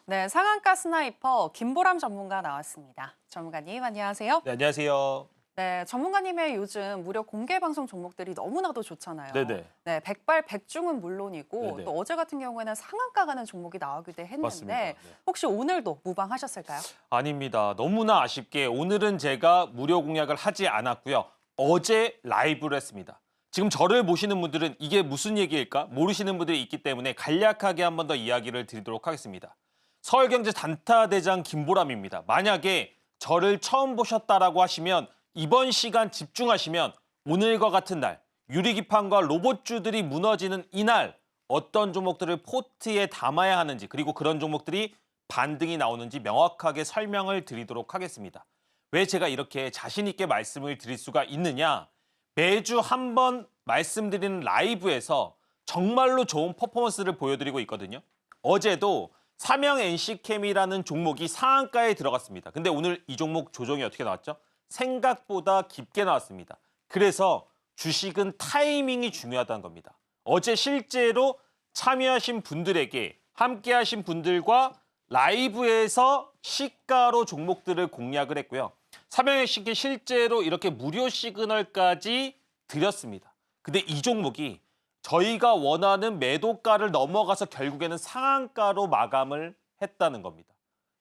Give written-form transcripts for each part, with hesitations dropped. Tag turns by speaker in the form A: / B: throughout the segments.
A: 네, 상한가 스나이퍼 김보람 전문가 나왔습니다. 전문가님, 안녕하세요.
B: 네, 안녕하세요.
A: 네, 전문가님의 요즘 무료 공개 방송 종목들이 너무나도 좋잖아요.
B: 네네.
A: 네, 백발백중은 물론이고
B: 네네.
A: 또 어제 같은 경우에는 상한가 가는 종목이 나오기도
B: 맞습니다.
A: 했는데
B: 네.
A: 혹시 오늘도 무방하셨을까요?
B: 아닙니다. 너무나 아쉽게 오늘은 제가 무료 공약을 하지 않았고요. 어제 라이브를 했습니다. 지금 저를 보시는 분들은 이게 무슨 얘기일까 모르시는 분들이 있기 때문에 간략하게 한 번 더 이야기를 드리도록 하겠습니다. 서울경제 단타대장 김보람입니다. 만약에 저를 처음 보셨다라고 하시면 이번 시간 집중하시면 오늘과 같은 날 유리기판과 로봇주들이 무너지는 이날 어떤 종목들을 포트에 담아야 하는지 그리고 그런 종목들이 반등이 나오는지 명확하게 설명을 드리도록 하겠습니다. 왜 제가 이렇게 자신 있게 말씀을 드릴 수가 있느냐? 매주 한 번 말씀드리는 라이브에서 정말로 좋은 퍼포먼스를 보여드리고 있거든요. 어제도 삼영 NC캠이라는 종목이 상한가에 들어갔습니다. 근데 오늘 이 종목 조정이 어떻게 나왔죠? 생각보다 깊게 나왔습니다. 그래서 주식은 타이밍이 중요하다는 겁니다. 어제 실제로 참여하신 분들에게 함께하신 분들과 라이브에서 시가로 종목들을 공략을 했고요. 삼영NC게 실제로 이렇게 무료 시그널까지 드렸습니다. 근데 이 종목이 저희가 원하는 매도가를 넘어가서 결국에는 상한가로 마감을 했다는 겁니다.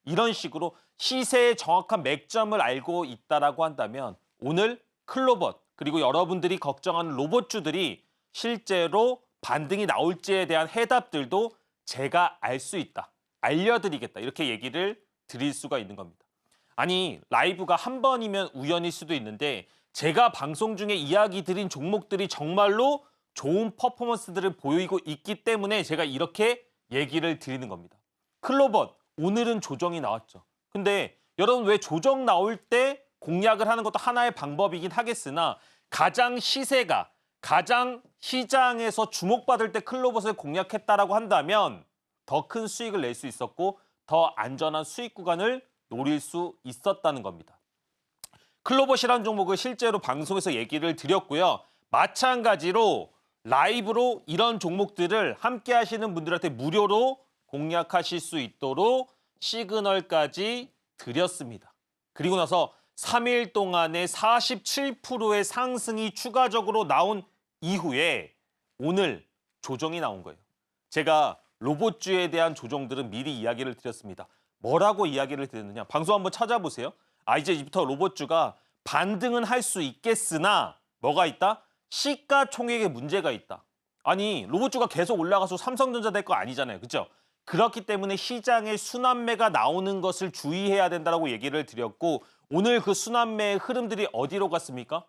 B: 이런 식으로 시세의 정확한 맥점을 알고 있다라고 한다면 오늘 클로벗 그리고 여러분들이 걱정하는 로봇주들이 실제로 반등이 나올지에 대한 해답들도 제가 알 수 있다. 알려드리겠다. 이렇게 얘기를 드릴 수가 있는 겁니다. 아니 라이브가 한 번이면 우연일 수도 있는데 제가 방송 중에 이야기 드린 종목들이 정말로 좋은 퍼포먼스들을 보이고 있기 때문에 제가 이렇게 얘기를 드리는 겁니다. 클로벗 오늘은 조정이 나왔죠. 근데 여러분 왜 조정 나올 때 공략을 하는 것도 하나의 방법이긴 하겠으나 가장 시세가 가장 시장에서 주목받을 때 클로벗을 공략했다라고 한다면 더 큰 수익을 낼 수 있었고 더 안전한 수익 구간을 노릴 수 있었다는 겁니다. 클로벗이라는 종목을 실제로 방송에서 얘기를 드렸고요. 마찬가지로 라이브로 이런 종목들을 함께 하시는 분들한테 무료로 공략하실 수 있도록 시그널까지 드렸습니다. 그리고 나서 3일 동안에 47%의 상승이 추가적으로 나온 이후에 오늘 조정이 나온 거예요. 제가 로봇주에 대한 조정들은 미리 이야기를 드렸습니다. 뭐라고 이야기를 드렸느냐? 방송 한번 찾아보세요. 이제부터 로봇주가 반등은 할 수 있겠으나 뭐가 있다? 시가총액에 문제가 있다. 아니 로봇주가 계속 올라가서 삼성전자 될 거 아니잖아요. 그렇죠? 그렇기 때문에 시장에 순환매가 나오는 것을 주의해야 된다고 얘기를 드렸고 오늘 그 순환매의 흐름들이 어디로 갔습니까?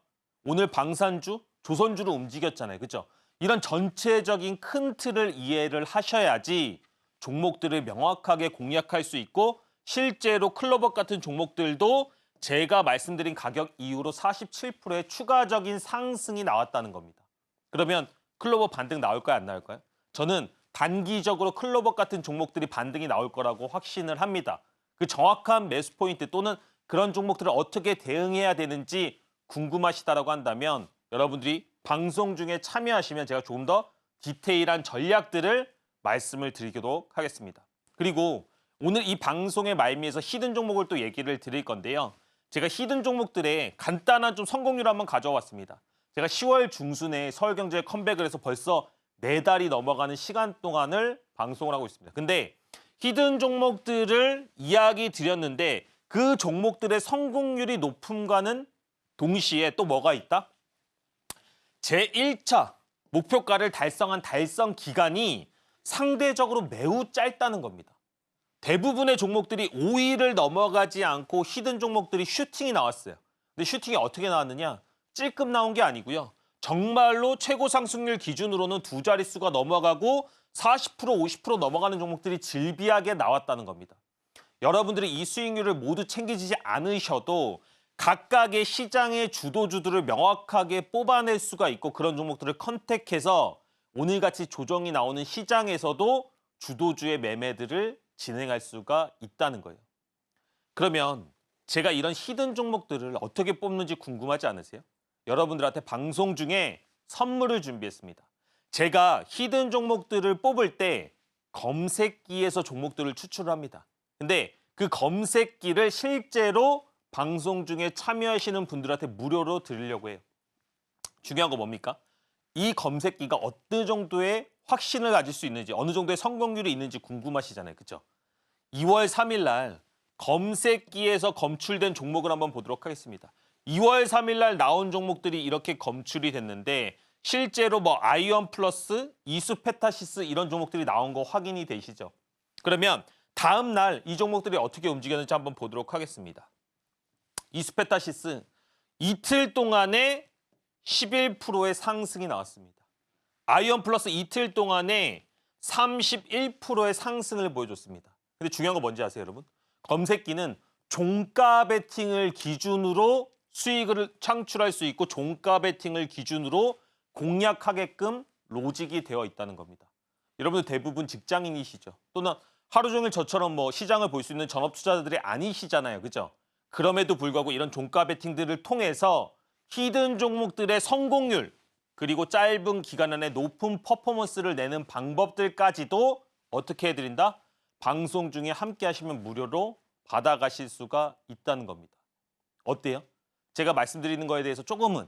B: 오늘 방산주, 조선주로 움직였잖아요. 그렇죠? 이런 전체적인 큰 틀을 이해를 하셔야지 종목들을 명확하게 공략할 수 있고 실제로 클로벗 같은 종목들도 제가 말씀드린 가격 이후로 47%의 추가적인 상승이 나왔다는 겁니다. 그러면 클로벗 반등 나올까요? 안 나올까요? 저는 단기적으로 클로벗 같은 종목들이 반등이 나올 거라고 확신을 합니다. 그 정확한 매수 포인트 또는 그런 종목들을 어떻게 대응해야 되는지 궁금하시다라고 한다면 여러분들이 방송 중에 참여하시면 제가 조금 더 디테일한 전략들을 말씀을 드리도록 하겠습니다. 그리고 오늘 이 방송의 말미에서 히든 종목을 또 얘기를 드릴 건데요. 제가 히든 종목들의 간단한 좀 성공률 한번 가져왔습니다. 제가 10월 중순에 서울경제에 컴백을 해서 벌써 4달이 넘어가는 시간 동안을 방송을 하고 있습니다. 근데 히든 종목들을 이야기 드렸는데 그 종목들의 성공률이 높음과는 동시에 또 뭐가 있다? 제1차 목표가를 달성한 달성 기간이 상대적으로 매우 짧다는 겁니다. 대부분의 종목들이 5일을 넘어가지 않고 히든 종목들이 슈팅이 나왔어요. 근데 슈팅이 어떻게 나왔느냐? 찔끔 나온 게 아니고요. 정말로 최고 상승률 기준으로는 두 자릿수가 넘어가고 40% 50% 넘어가는 종목들이 질비하게 나왔다는 겁니다. 여러분들이 이 수익률을 모두 챙기지 않으셔도 각각의 시장의 주도주들을 명확하게 뽑아낼 수가 있고 그런 종목들을 컨택해서 오늘같이 조정이 나오는 시장에서도 주도주의 매매들을 진행할 수가 있다는 거예요. 그러면 제가 이런 히든 종목들을 어떻게 뽑는지 궁금하지 않으세요? 여러분들한테 방송 중에 선물을 준비했습니다. 제가 히든 종목들을 뽑을 때 검색기에서 종목들을 추출합니다. 근데 그 검색기를 실제로 방송 중에 참여하시는 분들한테 무료로 드리려고 해요. 중요한 거 뭡니까? 이 검색기가 어느 정도의 확신을 가질 수 있는지, 어느 정도의 성공률이 있는지 궁금하시잖아요. 그렇죠? 2월 3일 날 검색기에서 검출된 종목을 한번 보도록 하겠습니다. 2월 3일 날 나온 종목들이 이렇게 검출이 됐는데 실제로 뭐 아이언 플러스, 이수페타시스 이런 종목들이 나온 거 확인이 되시죠? 그러면 다음 날 이 종목들이 어떻게 움직였는지 한번 보도록 하겠습니다. 이수페타시스 이틀 동안에 11%의 상승이 나왔습니다. 아이언 플러스 이틀 동안에 31%의 상승을 보여줬습니다. 근데 중요한 거 뭔지 아세요, 여러분? 검색기는 종가 베팅을 기준으로 수익을 창출할 수 있고 종가 베팅을 기준으로 공략하게끔 로직이 되어 있다는 겁니다. 여러분들 대부분 직장인이시죠? 또는 하루 종일 저처럼 뭐 시장을 볼 수 있는 전업 투자자들이 아니시잖아요. 그죠? 그럼에도 불구하고 이런 종가 베팅들을 통해서 히든 종목들의 성공률 그리고 짧은 기간 안에 높은 퍼포먼스를 내는 방법들까지도 어떻게 해드린다? 방송 중에 함께 하시면 무료로 받아가실 수가 있다는 겁니다. 어때요? 제가 말씀드리는 거에 대해서 조금은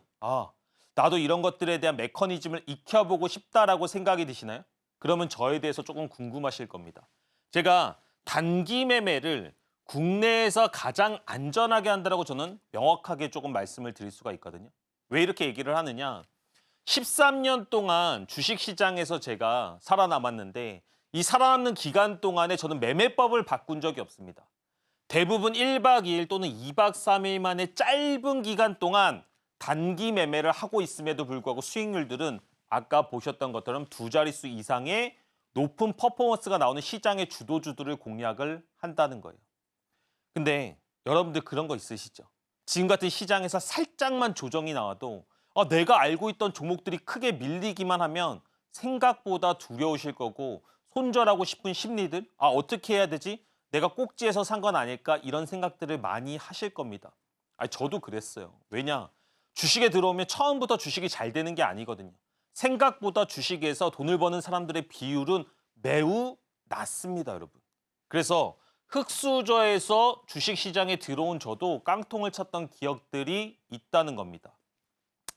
B: 나도 이런 것들에 대한 메커니즘을 익혀보고 싶다라고 생각이 드시나요? 그러면 저에 대해서 조금 궁금하실 겁니다. 제가 단기 매매를 국내에서 가장 안전하게 한다라고 저는 명확하게 조금 말씀을 드릴 수가 있거든요. 왜 이렇게 얘기를 하느냐? 13년 동안 주식시장에서 제가 살아남았는데 이 살아남는 기간 동안에 저는 매매법을 바꾼 적이 없습니다. 대부분 1박 2일 또는 2박 3일 만에 짧은 기간 동안 단기 매매를 하고 있음에도 불구하고 수익률들은 아까 보셨던 것처럼 두 자릿수 이상의 높은 퍼포먼스가 나오는 시장의 주도주들을 공략을 한다는 거예요. 근데 여러분들 그런 거 있으시죠? 지금 같은 시장에서 살짝만 조정이 나와도 내가 알고 있던 종목들이 크게 밀리기만 하면 생각보다 두려우실 거고 손절하고 싶은 심리들, 어떻게 해야 되지? 내가 꼭지에서 산 건 아닐까? 이런 생각들을 많이 하실 겁니다. 저도 그랬어요. 왜냐? 주식에 들어오면 처음부터 주식이 잘 되는 게 아니거든요. 생각보다 주식에서 돈을 버는 사람들의 비율은 매우 낮습니다, 여러분. 그래서 흑수저에서 주식시장에 들어온 저도 깡통을 쳤던 기억들이 있다는 겁니다.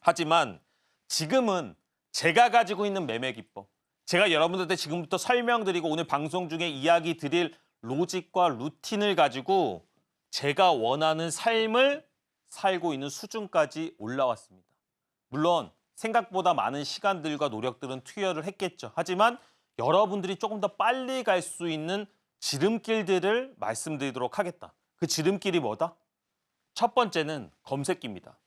B: 하지만 지금은 제가 가지고 있는 매매 기법, 제가 여러분들한테 지금부터 설명드리고 오늘 방송 중에 이야기 드릴 로직과 루틴을 가지고 제가 원하는 삶을 살고 있는 수준까지 올라왔습니다. 물론 생각보다 많은 시간들과 노력들은 투여를 했겠죠. 하지만 여러분들이 조금 더 빨리 갈 수 있는 지름길들을 말씀드리도록 하겠다. 그 지름길이 뭐다? 첫 번째는 검색기입니다.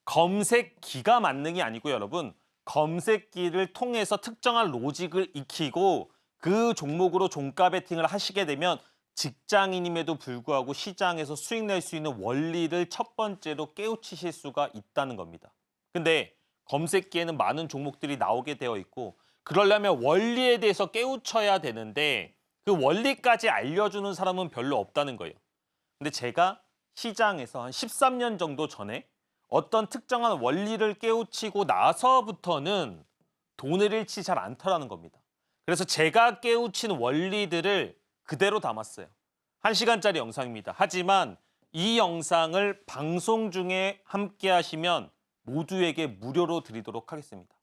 B: 검색기가 만능이 아니고 여러분, 검색기를 통해서 특정한 로직을 익히고 그 종목으로 종가 베팅을 하시게 되면 직장인임에도 불구하고 시장에서 수익 낼 수 있는 원리를 첫 번째로 깨우치실 수가 있다는 겁니다. 근데 검색기에는 많은 종목들이 나오게 되어 있고 그러려면 원리에 대해서 깨우쳐야 되는데 그 원리까지 알려주는 사람은 별로 없다는 거예요. 근데 제가 시장에서 한 13년 정도 전에 어떤 특정한 원리를 깨우치고 나서부터는 돈을 잃지 잘 않더라는 겁니다. 그래서 제가 깨우친 원리들을 그대로 담았어요. 1시간짜리 영상입니다. 하지만 이 영상을 방송 중에 함께 하시면 모두에게 무료로 드리도록 하겠습니다.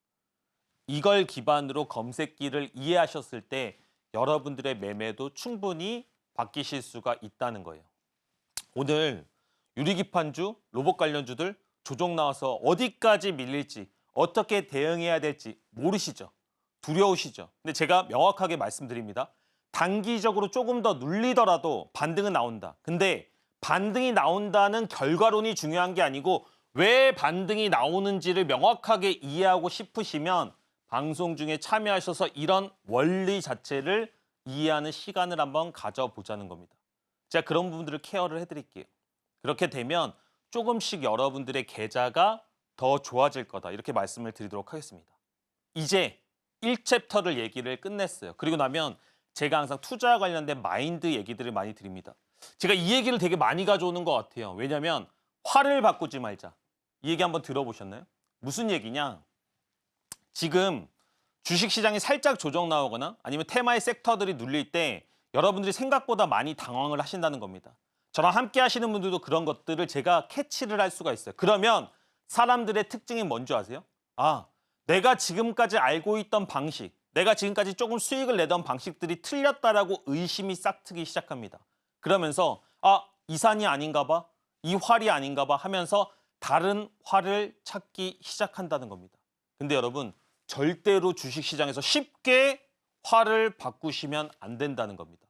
B: 이걸 기반으로 검색기를 이해하셨을 때 여러분들의 매매도 충분히 바뀌실 수가 있다는 거예요. 오늘 유리기판주, 로봇 관련주들 조정 나와서 어디까지 밀릴지 어떻게 대응해야 될지 모르시죠? 두려우시죠? 근데 제가 명확하게 말씀드립니다. 단기적으로 조금 더 눌리더라도 반등은 나온다. 근데 반등이 나온다는 결과론이 중요한 게 아니고 왜 반등이 나오는지를 명확하게 이해하고 싶으시면 방송 중에 참여하셔서 이런 원리 자체를 이해하는 시간을 한번 가져보자는 겁니다. 제가 그런 부분들을 케어를 해드릴게요. 그렇게 되면 조금씩 여러분들의 계좌가 더 좋아질 거다. 이렇게 말씀을 드리도록 하겠습니다. 이제 1챕터를 얘기를 끝냈어요. 그리고 나면 제가 항상 투자와 관련된 마인드 얘기들을 많이 드립니다. 제가 이 얘기를 되게 많이 가져오는 것 같아요. 왜냐하면 화를 바꾸지 말자. 이 얘기 한번 들어보셨나요? 무슨 얘기냐? 지금 주식시장이 살짝 조정 나오거나 아니면 테마의 섹터들이 눌릴 때 여러분들이 생각보다 많이 당황을 하신다는 겁니다. 저랑 함께 하시는 분들도 그런 것들을 제가 캐치를 할 수가 있어요. 그러면 사람들의 특징이 뭔지 아세요? 아, 내가 지금까지 알고 있던 방식, 내가 지금까지 조금 수익을 내던 방식들이 틀렸다라고 의심이 싹트기 시작합니다. 그러면서 이 산이 아닌가 봐, 이 활이 아닌가 봐 하면서 다른 활을 찾기 시작한다는 겁니다. 근데 여러분, 절대로 주식시장에서 쉽게 활을 바꾸시면 안 된다는 겁니다.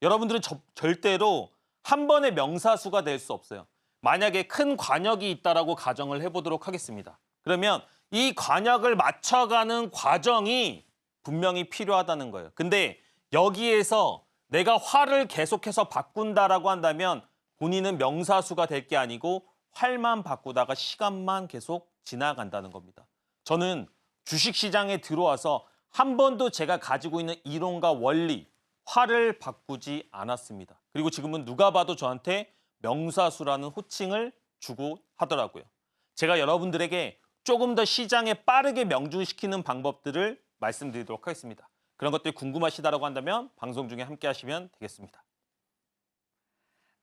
B: 여러분들은 절대로 한 번의 명사수가 될 수 없어요. 만약에 큰 관역이 있다라고 가정을 해보도록 하겠습니다. 그러면 이 관역을 맞춰가는 과정이 분명히 필요하다는 거예요. 근데 여기에서 내가 활을 계속해서 바꾼다라고 한다면 본인은 명사수가 될 게 아니고 활만 바꾸다가 시간만 계속 지나간다는 겁니다. 저는 주식시장에 들어와서 한 번도 제가 가지고 있는 이론과 원리, 활을 바꾸지 않았습니다. 그리고 지금은 누가 봐도 저한테 명사수라는 호칭을 주고 하더라고요. 제가 여러분들에게 조금 더 시장에 빠르게 명중시키는 방법들을 말씀드리도록 하겠습니다. 그런 것들이 궁금하시다고 한다면 방송 중에 함께 하시면 되겠습니다.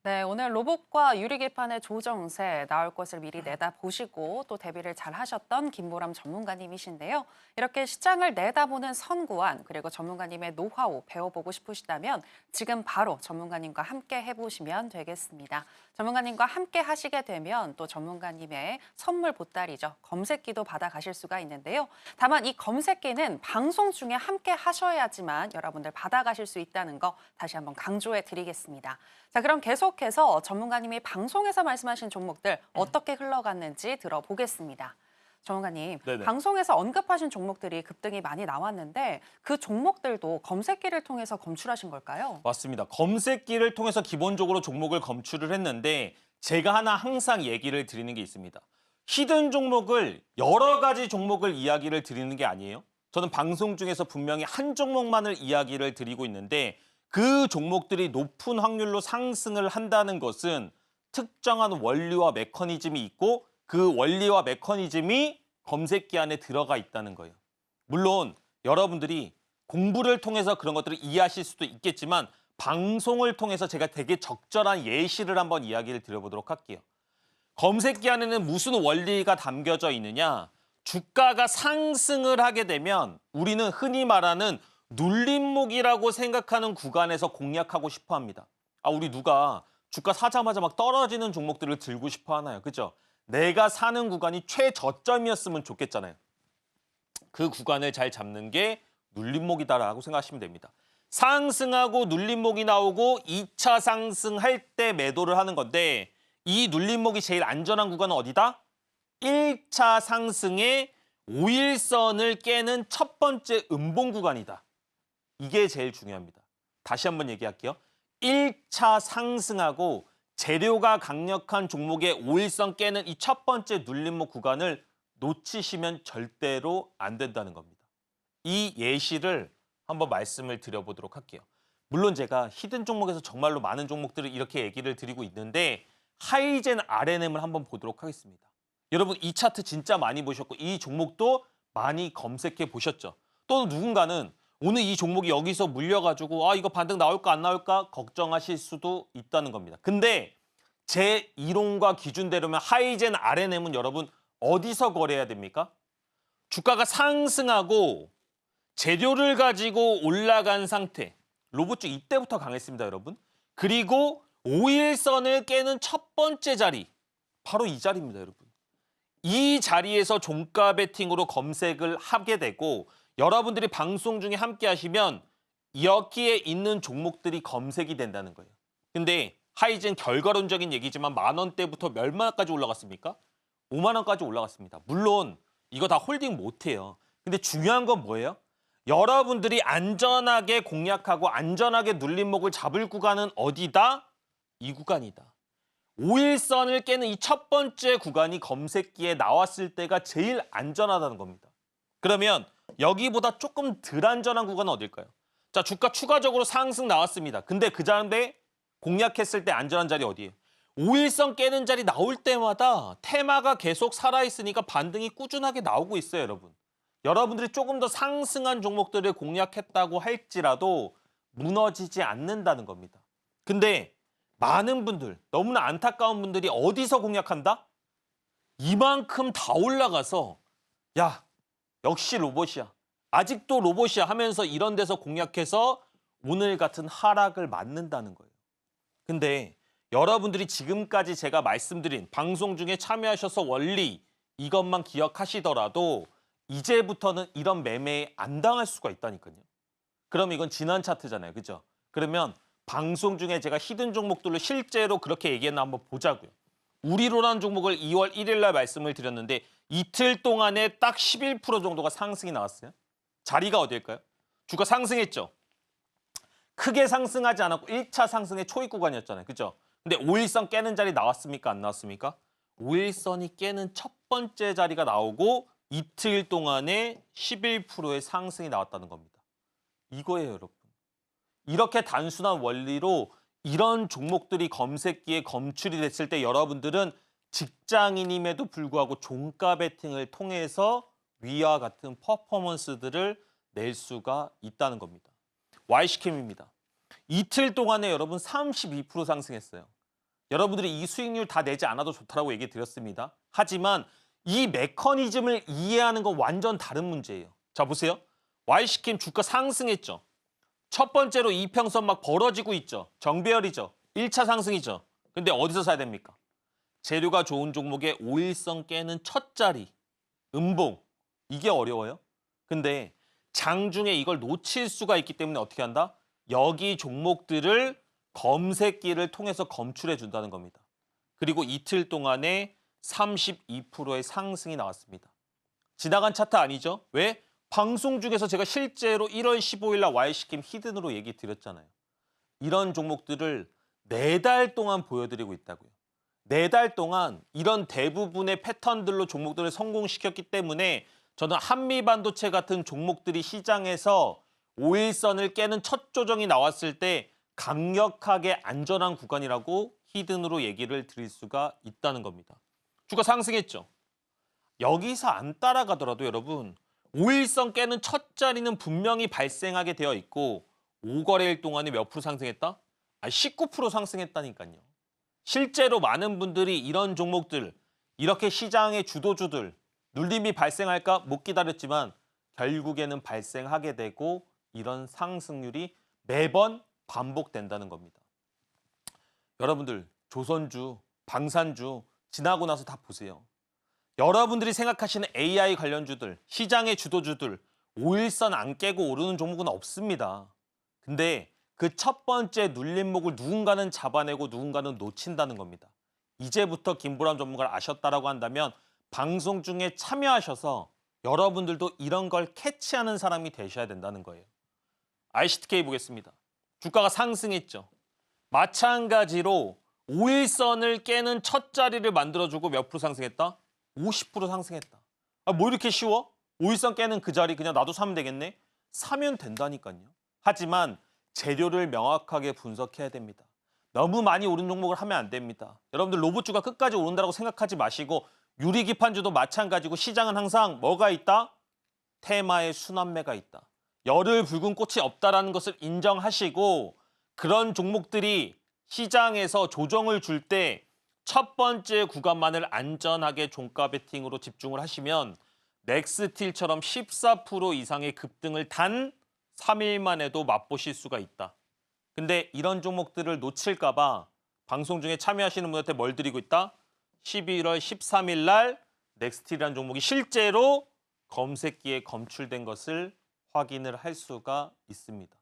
A: 네, 오늘 로봇과 유리개판의 조정세 나올 것을 미리 내다보시고 또 대비를 잘 하셨던 김보람 전문가님이신데요. 이렇게 시장을 내다보는 선구안 그리고 전문가님의 노하우 배워보고 싶으시다면 지금 바로 전문가님과 함께 해보시면 되겠습니다. 전문가님과 함께 하시게 되면 또 전문가님의 선물 보따리죠. 검색기도 받아가실 수가 있는데요. 다만 이 검색기는 방송 중에 함께 하셔야지만 여러분들 받아가실 수 있다는 거 다시 한번 강조해 드리겠습니다. 자, 그럼 계속해서 전문가님이 방송에서 말씀하신 종목들 어떻게 흘러갔는지 들어보겠습니다. 전문가님,
B: 네네.
A: 방송에서 언급하신 종목들이 급등이 많이 나왔는데 그 종목들도 검색기를 통해서 검출하신 걸까요?
B: 맞습니다. 검색기를 통해서 기본적으로 종목을 검출을 했는데 제가 하나 항상 얘기를 드리는 게 있습니다. 히든 종목을 여러 가지 종목을 이야기를 드리는 게 아니에요. 저는 방송 중에서 분명히 한 종목만을 이야기를 드리고 있는데 그 종목들이 높은 확률로 상승을 한다는 것은 특정한 원리와 메커니즘이 있고 그 원리와 메커니즘이 검색기 안에 들어가 있다는 거예요. 물론 여러분들이 공부를 통해서 그런 것들을 이해하실 수도 있겠지만 방송을 통해서 제가 되게 적절한 예시를 한번 이야기를 드려보도록 할게요. 검색기 안에는 무슨 원리가 담겨져 있느냐? 주가가 상승을 하게 되면 우리는 흔히 말하는 눌림목이라고 생각하는 구간에서 공략하고 싶어 합니다. 우리 누가 주가 사자마자 막 떨어지는 종목들을 들고 싶어 하나요? 그죠? 내가 사는 구간이 최저점이었으면 좋겠잖아요. 그 구간을 잘 잡는 게 눌림목이다라고 생각하시면 됩니다. 상승하고 눌림목이 나오고 2차 상승할 때 매도를 하는 건데 이 눌림목이 제일 안전한 구간은 어디다? 1차 상승의 5일선을 깨는 첫 번째 음봉 구간이다. 이게 제일 중요합니다. 다시 한번 얘기할게요. 1차 상승하고 재료가 강력한 종목의 5일선 깨는 이 첫 번째 눌림목 구간을 놓치시면 절대로 안 된다는 겁니다. 이 예시를 한번 말씀을 드려보도록 할게요. 물론 제가 히든 종목에서 정말로 많은 종목들을 이렇게 얘기를 드리고 있는데 하이젠 RNM을 한번 보도록 하겠습니다. 여러분 이 차트 진짜 많이 보셨고 이 종목도 많이 검색해 보셨죠. 또 누군가는 오늘 이 종목이 여기서 물려가지고 이거 반등 나올까 안 나올까 걱정하실 수도 있다는 겁니다. 근데 제 이론과 기준대로면 하이젠 RNM은 여러분 어디서 거래해야 됩니까? 주가가 상승하고 재료를 가지고 올라간 상태. 로봇주 이때부터 강했습니다, 여러분. 그리고 5일선을 깨는 첫 번째 자리. 바로 이 자리입니다, 여러분. 이 자리에서 종가 베팅으로 검색을 하게 되고 여러분들이 방송 중에 함께 하시면 여기에 있는 종목들이 검색이 된다는 거예요. 근데 하이젠 결과론적인 얘기지만 10,000원대부터 얼마까지 올라갔습니까? 5만 원까지 올라갔습니다. 물론 이거 다 홀딩 못해요. 근데 중요한 건 뭐예요? 여러분들이 안전하게 공략하고 안전하게 눌림목을 잡을 구간은 어디다? 이 구간이다. 5일선을 깨는 이 첫 번째 구간이 검색기에 나왔을 때가 제일 안전하다는 겁니다. 그러면 여기보다 조금 덜 안전한 구간은 어딜까요? 자, 주가 추가적으로 상승 나왔습니다. 근데 그 자리에 공략했을 때 안전한 자리 어디예요? 5일선 깨는 자리 나올 때마다 테마가 계속 살아있으니까 반등이 꾸준하게 나오고 있어요, 여러분. 여러분들이 조금 더 상승한 종목들을 공략했다고 할지라도 무너지지 않는다는 겁니다. 근데 많은 분들, 너무나 안타까운 분들이 어디서 공략한다? 이만큼 다 올라가서 야, 역시 로봇이야. 아직도 로봇이야 하면서 이런 데서 공략해서 오늘 같은 하락을 맞는다는 거예요. 근데 여러분들이 지금까지 제가 말씀드린 방송 중에 참여하셔서 원리 이것만 기억하시더라도 이제부터는 이런 매매에 안 당할 수가 있다니까요. 그럼 이건 지난 차트잖아요. 그죠? 그러면 방송 중에 제가 히든 종목들로 실제로 그렇게 얘기했나 한번 보자고요. 우리로라는 종목을 2월 1일 날 말씀을 드렸는데 이틀 동안에 딱 11% 정도가 상승이 나왔어요. 자리가 어디일까요? 주가 상승했죠. 크게 상승하지 않았고 1차 상승의 초입 구간이었잖아요. 그죠? 근데 5일선 깨는 자리 나왔습니까? 안 나왔습니까? 5일선이 깨는 첫 번째 자리가 나오고 이틀 동안에 11%의 상승이 나왔다는 겁니다. 이거예요, 여러분. 이렇게 단순한 원리로 이런 종목들이 검색기에 검출이 됐을 때 여러분들은 직장인임에도 불구하고 종가 베팅을 통해서 위와 같은 퍼포먼스들을 낼 수가 있다는 겁니다. Y시캠입니다. 이틀 동안에 여러분 32% 상승했어요. 여러분들이 이 수익률 다 내지 않아도 좋다라고 얘기 드렸습니다. 하지만 이 메커니즘을 이해하는 건 완전 다른 문제예요. 자, 보세요. Y시캠 주가 상승했죠. 첫 번째로 이평선 막 벌어지고 있죠. 정배열이죠. 1차 상승이죠. 근데 어디서 사야 됩니까? 재료가 좋은 종목의 5일선 깨는 첫 자리, 음봉. 이게 어려워요. 근데 장중에 이걸 놓칠 수가 있기 때문에 어떻게 한다? 여기 종목들을 검색기를 통해서 검출해 준다는 겁니다. 그리고 이틀 동안에 32%의 상승이 나왔습니다. 지나간 차트 아니죠? 왜? 방송 중에서 제가 실제로 1월 15일 날 Y시킴 히든으로 얘기 드렸잖아요. 이런 종목들을 4달 동안 보여드리고 있다고요. 4달 동안 이런 대부분의 패턴들로 종목들을 성공시켰기 때문에 저는 한미반도체 같은 종목들이 시장에서 5일선을 깨는 첫 조정이 나왔을 때 강력하게 안전한 구간이라고 히든으로 얘기를 드릴 수가 있다는 겁니다. 주가 상승했죠. 여기서 안 따라가더라도 여러분 5일선 깨는 첫 자리는 분명히 발생하게 되어 있고 5거래일 동안에 몇 프로 상승했다? 19% 상승했다니까요. 실제로 많은 분들이 이런 종목들, 이렇게 시장의 주도주들, 눌림이 발생할까 못 기다렸지만 결국에는 발생하게 되고 이런 상승률이 매번 반복된다는 겁니다. 여러분들 조선주, 방산주 지나고 나서 다 보세요. 여러분들이 생각하시는 AI 관련주들, 시장의 주도주들 5일선 안 깨고 오르는 종목은 없습니다. 근데 그 첫 번째 눌림목을 누군가는 잡아내고 누군가는 놓친다는 겁니다. 이제부터 김보람 전문가를 아셨다라고 한다면 방송 중에 참여하셔서 여러분들도 이런 걸 캐치하는 사람이 되셔야 된다는 거예요. ICTK 보겠습니다. 주가가 상승했죠. 마찬가지로 5일선을 깨는 첫 자리를 만들어주고 몇 프로 상승했다? 50% 상승했다. 뭐 이렇게 쉬워? 5일선 깨는 그 자리 그냥 나도 사면 되겠네? 사면 된다니까요. 하지만 재료를 명확하게 분석해야 됩니다. 너무 많이 오른 종목을 하면 안 됩니다. 여러분들 로봇주가 끝까지 오른다고 생각하지 마시고 유리기판주도 마찬가지고 시장은 항상 뭐가 있다? 테마의 순환매가 있다. 열을 붉은 꽃이 없다라는 것을 인정하시고 그런 종목들이 시장에서 조정을 줄 때 첫 번째 구간만을 안전하게 종가 베팅으로 집중을 하시면 넥스틸처럼 14% 이상의 급등을 단 3일 만에도 맛보실 수가 있다. 근데 이런 종목들을 놓칠까 봐 방송 중에 참여하시는 분한테 뭘 드리고 있다? 11월 13일 날 넥스틸이라는 종목이 실제로 검색기에 검출된 것을 확인을 할 수가 있습니다.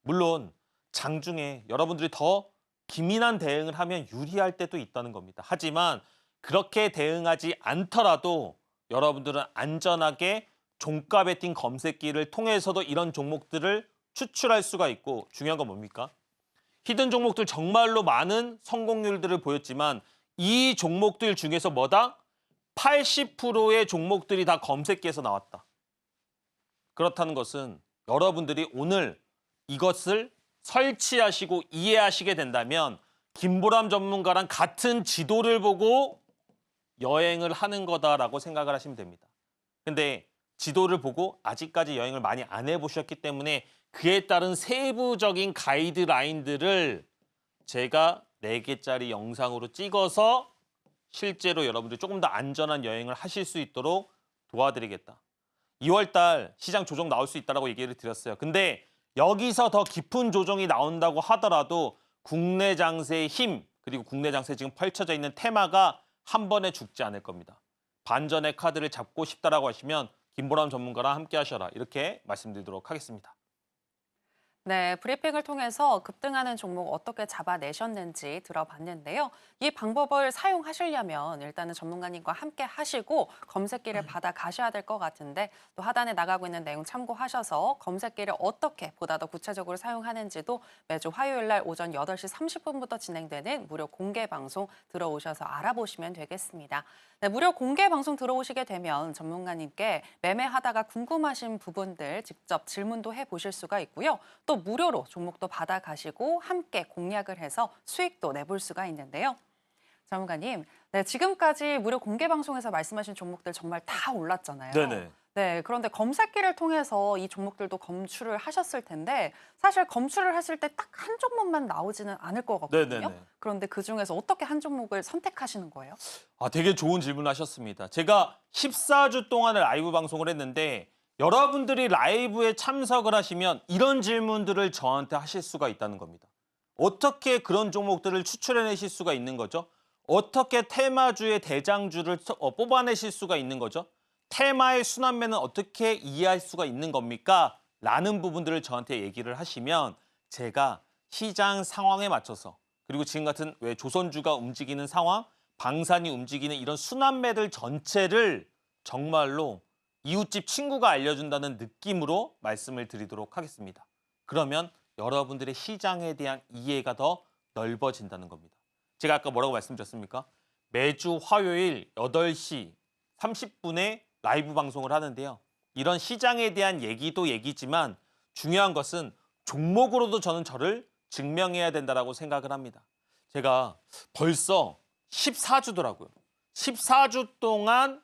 B: 물론 장중에 여러분들이 더 기민한 대응을 하면 유리할 때도 있다는 겁니다. 하지만 그렇게 대응하지 않더라도 여러분들은 안전하게 종가 베팅 검색기를 통해서도 이런 종목들을 추출할 수가 있고 중요한 건 뭡니까? 히든 종목들 정말로 많은 성공률들을 보였지만 이 종목들 중에서 뭐다? 80%의 종목들이 다 검색기에서 나왔다. 그렇다는 것은 여러분들이 오늘 이것을 설치하시고 이해하시게 된다면 김보람 전문가랑 같은 지도를 보고 여행을 하는 거다라고 생각을 하시면 됩니다. 근데 지도를 보고 아직까지 여행을 많이 안 해보셨기 때문에 그에 따른 세부적인 가이드라인들을 제가 4개짜리 영상으로 찍어서 실제로 여러분들이 조금 더 안전한 여행을 하실 수 있도록 도와드리겠다. 2월 달 시장 조정 나올 수 있다고 얘기를 드렸어요. 근데 여기서 더 깊은 조정이 나온다고 하더라도 국내 장세의 힘, 그리고 국내 장세에 지금 펼쳐져 있는 테마가 한 번에 죽지 않을 겁니다. 반전의 카드를 잡고 싶다라고 하시면 김보람 전문가랑 함께 하셔라. 이렇게 말씀드리도록 하겠습니다.
A: 네, 브리핑을 통해서 급등하는 종목 어떻게 잡아내셨는지 들어봤는데요. 이 방법을 사용하시려면 일단은 전문가님과 함께 하시고 검색기를 받아 가셔야 될 것 같은데 또 하단에 나가고 있는 내용 참고하셔서 검색기를 어떻게 보다 더 구체적으로 사용하는지도 매주 화요일 날 오전 8시 30분부터 진행되는 무료 공개 방송 들어오셔서 알아보시면 되겠습니다. 네, 무료 공개 방송 들어오시게 되면 전문가님께 매매하다가 궁금하신 부분들 직접 질문도 해보실 수가 있고요. 또 무료로 종목도 받아가시고 함께 공략을 해서 수익도 내볼 수가 있는데요. 전문가님, 네, 지금까지 무료 공개 방송에서 말씀하신 종목들 정말 다 올랐잖아요.
B: 네네.
A: 네, 그런데 검색기를 통해서 이 종목들도 검출을 하셨을 텐데 사실 검출을 했을 때 딱 한 종목만 나오지는 않을 것 같거든요.
B: 네네네.
A: 그런데 그중에서 어떻게 한 종목을 선택하시는 거예요?
B: 되게 좋은 질문 하셨습니다. 제가 14주 동안을 라이브 방송을 했는데 여러분들이 라이브에 참석을 하시면 이런 질문들을 저한테 하실 수가 있다는 겁니다. 어떻게 그런 종목들을 추출해내실 수가 있는 거죠? 어떻게 테마주의 대장주를 뽑아내실 수가 있는 거죠? 테마의 순환매는 어떻게 이해할 수가 있는 겁니까? 라는 부분들을 저한테 얘기를 하시면 제가 시장 상황에 맞춰서 그리고 지금 같은 왜 조선주가 움직이는 상황, 방산이 움직이는 이런 순환매들 전체를 정말로 이웃집 친구가 알려준다는 느낌으로 말씀을 드리도록 하겠습니다. 그러면 여러분들의 시장에 대한 이해가 더 넓어진다는 겁니다. 제가 아까 뭐라고 말씀드렸습니까? 매주 화요일 8시 30분에 라이브 방송을 하는데요. 이런 시장에 대한 얘기도 얘기지만 중요한 것은 종목으로도 저를 증명해야 된다고 생각을 합니다. 제가 벌써 14주더라고요. 14주 동안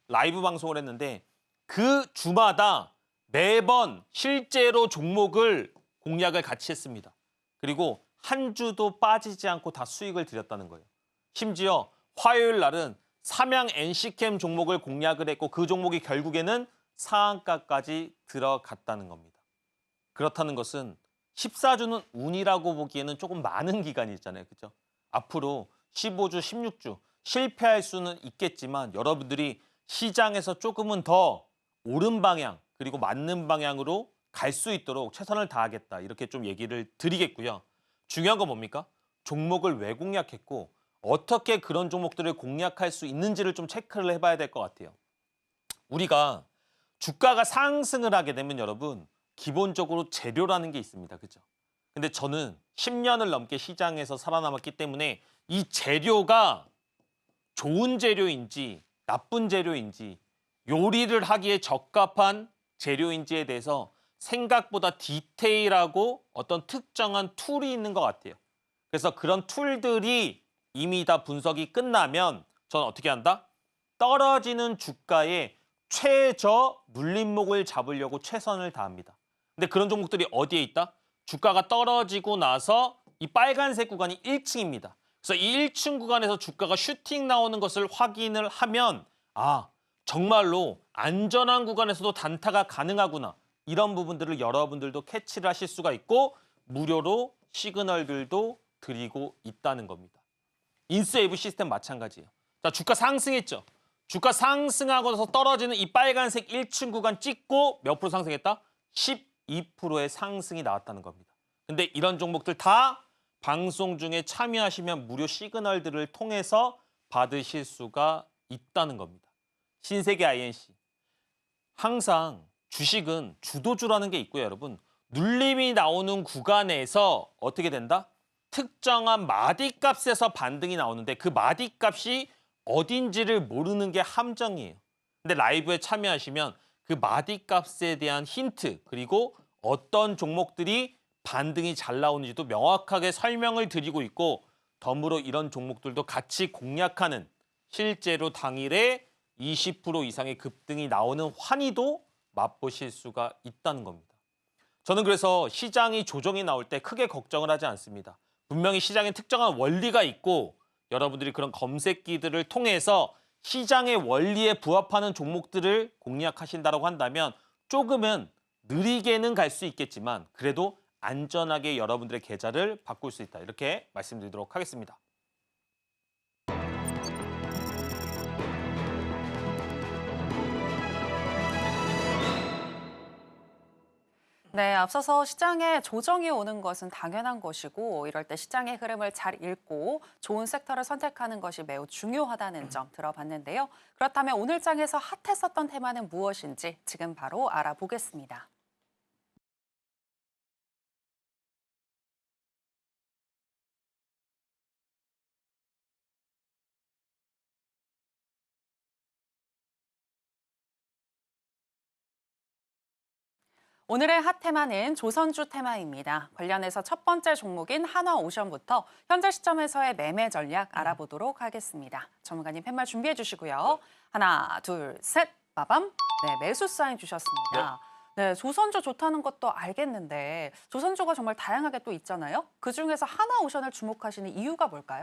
B: 라이브 방송을 했는데 그 주마다 매번 실제로 종목을 공략을 같이 했습니다. 그리고 한 주도 빠지지 않고 다 수익을 드렸다는 거예요. 심지어 화요일 날은 삼양 NC캠 종목을 공략을 했고 그 종목이 결국에는 상한가까지 들어갔다는 겁니다. 그렇다는 것은 14주는 운이라고 보기에는 조금 많은 기간이 있잖아요. 그렇죠? 앞으로 15주, 16주 실패할 수는 있겠지만 여러분들이 시장에서 조금은 더 옳은 방향 그리고 맞는 방향으로 갈 수 있도록 최선을 다하겠다. 이렇게 좀 얘기를 드리겠고요. 중요한 건 뭡니까? 종목을 왜 공략했고 어떻게 그런 종목들을 공략할 수 있는지를 좀 체크를 해봐야 될 것 같아요. 우리가 주가가 상승을 하게 되면 여러분 기본적으로 재료라는 게 있습니다. 그죠? 근데 저는 10년을 넘게 시장에서 살아남았기 때문에 이 재료가 좋은 재료인지 나쁜 재료인지 요리를 하기에 적합한 재료인지에 대해서 생각보다 디테일하고 어떤 특정한 툴이 있는 것 같아요. 그래서 그런 툴들이 이미 다 분석이 끝나면 저는 어떻게 한다? 떨어지는 주가의 최저 물림목을 잡으려고 최선을 다합니다. 근데 그런 종목들이 어디에 있다? 주가가 떨어지고 나서 이 빨간색 구간이 1층입니다. 그래서 이 1층 구간에서 주가가 슈팅 나오는 것을 확인을 하면 정말로 안전한 구간에서도 단타가 가능하구나. 이런 부분들을 여러분들도 캐치를 하실 수가 있고 무료로 시그널들도 드리고 있다는 겁니다. 인스웨이브 시스템 마찬가지예요. 자, 주가 상승했죠. 주가 상승하고 나서 떨어지는 이 빨간색 1층 구간 찍고 몇 프로 상승했다? 12%의 상승이 나왔다는 겁니다. 근데 이런 종목들 다 방송 중에 참여하시면 무료 시그널들을 통해서 받으실 수가 있다는 겁니다. 신세계 INC. 항상 주식은 주도주라는 게 있고요, 여러분. 눌림이 나오는 구간에서 어떻게 된다? 특정한 마디값에서 반등이 나오는데 그 마디값이 어딘지를 모르는 게 함정이에요. 근데 라이브에 참여하시면 그 마디값에 대한 힌트 그리고 어떤 종목들이 반등이 잘 나오는지도 명확하게 설명을 드리고 있고 덤으로 이런 종목들도 같이 공략하는 실제로 당일에 20% 이상의 급등이 나오는 환희도 맛보실 수가 있다는 겁니다. 저는 그래서 시장이 조정이 나올 때 크게 걱정을 하지 않습니다. 분명히 시장에 특정한 원리가 있고 여러분들이 그런 검색기들을 통해서 시장의 원리에 부합하는 종목들을 공략하신다고 한다면 조금은 느리게는 갈 수 있겠지만 그래도 안전하게 여러분들의 계좌를 바꿀 수 있다. 이렇게 말씀드리도록 하겠습니다.
A: 네, 앞서서 시장에 조정이 오는 것은 당연한 것이고 이럴 때 시장의 흐름을 잘 읽고 좋은 섹터를 선택하는 것이 매우 중요하다는 점 들어봤는데요. 그렇다면 오늘 장에서 핫했었던 테마는 무엇인지 지금 바로 알아보겠습니다. 오늘의 핫 테마는 조선주 테마입니다. 관련해서 첫 번째 종목인 한화오션부터 현재 시점에서의 매매 전략 알아보도록 하겠습니다. 전문가님 팻말 준비해 주시고요. 하나, 둘, 셋, 빠밤. 네, 매수 사인 주셨습니다. 네, 조선주 좋다는 것도 알겠는데 조선주가 정말 다양하게 또 있잖아요. 그중에서 한화오션을 주목하시는 이유가 뭘까요?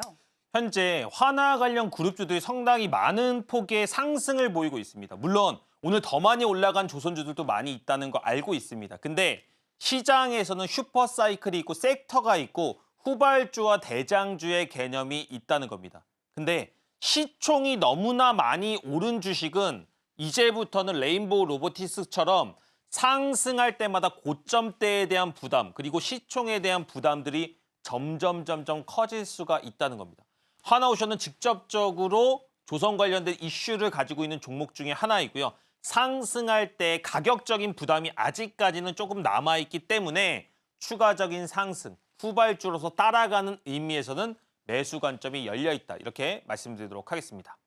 B: 현재 환화 관련 그룹주들이 상당히 많은 폭의 상승을 보이고 있습니다. 물론 오늘 더 많이 올라간 조선주들도 많이 있다는 거 알고 있습니다. 근데 시장에서는 슈퍼사이클이 있고 섹터가 있고 후발주와 대장주의 개념이 있다는 겁니다. 근데 시총이 너무나 많이 오른 주식은 이제부터는 레인보우 로보티스처럼 상승할 때마다 고점대에 대한 부담 그리고 시총에 대한 부담들이 점점 커질 수가 있다는 겁니다. 한화오션은 직접적으로 조선 관련된 이슈를 가지고 있는 종목 중에 하나이고요. 상승할 때 가격적인 부담이 아직까지는 조금 남아있기 때문에 추가적인 상승, 후발주로서 따라가는 의미에서는 매수 관점이 열려있다. 이렇게 말씀드리도록 하겠습니다.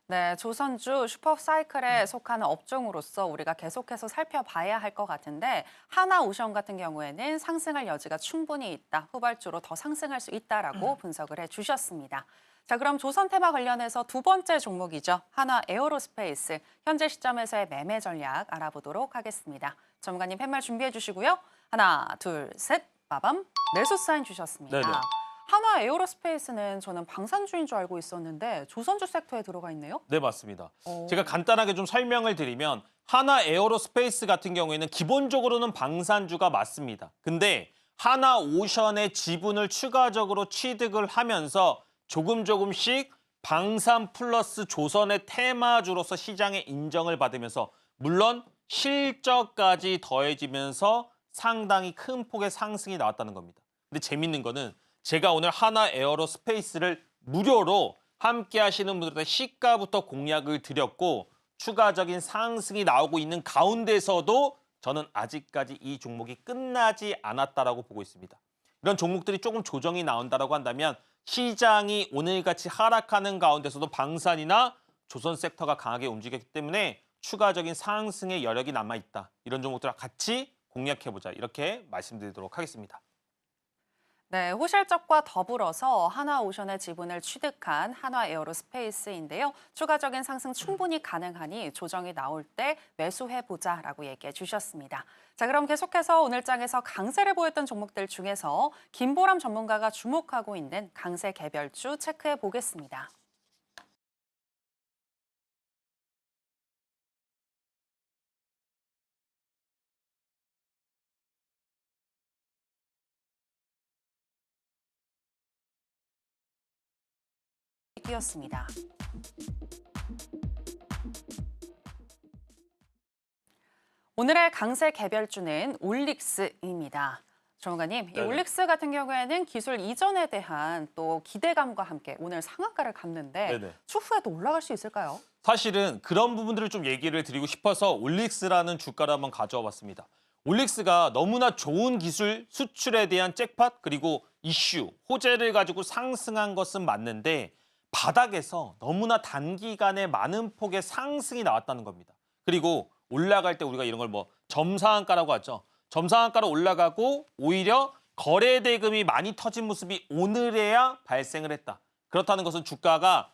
A: 네, 조선주 슈퍼사이클에 속하는 업종으로서 우리가 계속해서 살펴봐야 할 것 같은데 한화오션 같은 경우에는 상승할 여지가 충분히 있다. 후발주로 더 상승할 수 있다라고 분석을 해주셨습니다. 자, 그럼 조선 테마 관련해서 두 번째 종목이죠. 한화 에어로스페이스. 현재 시점에서의 매매 전략 알아보도록 하겠습니다. 전문가님 팻말 준비해 주시고요. 하나, 둘, 셋, 빠밤. 매수 사인 주셨습니다.
B: 네네.
A: 한화 에어로스페이스는 저는 방산주인 줄 알고 있었는데 조선주 섹터에 들어가 있네요.
B: 네, 맞습니다.
A: 오.
B: 제가 간단하게 좀 설명을 드리면 한화 에어로스페이스 같은 경우에는 기본적으로는 방산주가 맞습니다. 근데 한화오션의 지분을 추가적으로 취득을 하면서 조금씩 방산 플러스 조선의 테마주로서 시장의 인정을 받으면서 물론 실적까지 더해지면서 상당히 큰 폭의 상승이 나왔다는 겁니다. 근데 재밌는 거는 제가 오늘 한화 에어로스페이스를 무료로 함께 하시는 분들한테 시가부터 공략을 드렸고 추가적인 상승이 나오고 있는 가운데서도 저는 아직까지 이 종목이 끝나지 않았다라고 보고 있습니다. 이런 종목들이 조금 조정이 나온다라고 한다면 시장이 오늘같이 하락하는 가운데서도 방산이나 조선 섹터가 강하게 움직였기 때문에 추가적인 상승의 여력이 남아있다. 이런 종목들과 같이 공략해보자. 이렇게 말씀드리도록 하겠습니다.
A: 네, 호실적과 더불어서 한화오션의 지분을 취득한 한화에어로스페이스인데요. 추가적인 상승 충분히 가능하니 조정이 나올 때 매수해보자라고 얘기해 주셨습니다. 자, 그럼 계속해서 오늘 장에서 강세를 보였던 종목들 중에서 김보람 전문가가 주목하고 있는 강세 개별주 체크해 보겠습니다. 띄었습니다. 오늘의 강세 개별주는 올릭스입니다. 전문가님, 이
B: 네네.
A: 올릭스 같은 경우에는 기술 이전에 대한 또 기대감과 함께 오늘 상한가를 갚는데
B: 네네.
A: 추후에도 올라갈 수 있을까요?
B: 사실은 그런 부분들을 좀 얘기를 드리고 싶어서 올릭스라는 주가를 한번 가져와 봤습니다. 올릭스가 너무나 좋은 기술 수출에 대한 잭팟 그리고 이슈, 호재를 가지고 상승한 것은 맞는데 바닥에서 너무나 단기간에 많은 폭의 상승이 나왔다는 겁니다. 그리고 올라갈 때 우리가 이런 걸 뭐 점상한가라고 하죠. 점상한가로 올라가고 오히려 거래 대금이 많이 터진 모습이 오늘에야 발생을 했다. 그렇다는 것은 주가가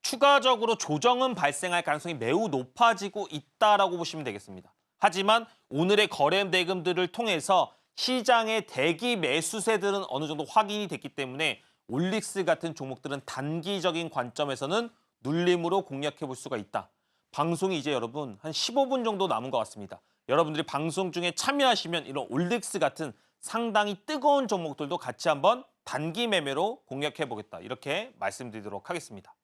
B: 추가적으로 조정은 발생할 가능성이 매우 높아지고 있다라고 보시면 되겠습니다. 하지만 오늘의 거래 대금들을 통해서 시장의 대기 매수세들은 어느 정도 확인이 됐기 때문에 올릭스 같은 종목들은 단기적인 관점에서는 눌림으로 공략해 볼 수가 있다. 방송이 이제 여러분 한 15분 정도 남은 것 같습니다. 여러분들이 방송 중에 참여하시면 이런 올릭스 같은 상당히 뜨거운 종목들도 같이 한번 단기 매매로 공략해 보겠다. 이렇게 말씀드리도록 하겠습니다.